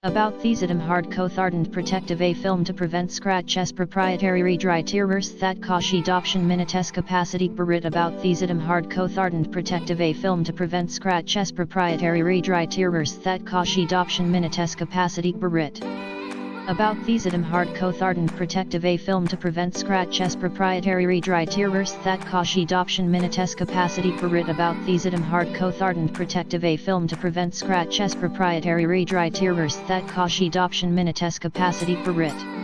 About Thesidim hard hardened protective A film to prevent scratch S proprietary redry tierverse that kashi adoption minites capacity barit about Thesidim hard hardened protective A film to prevent scratch S proprietary redry tierverse that kashi adoption minites capacity barit. About Thesidim hard hardened protective A film to prevent scratch S proprietary redry tierverse that kashi adoption minites capacity barit about Thesidim hard hardened protective A film to prevent scratch S proprietary redry tierverse that kashi adoption minites capacity barit.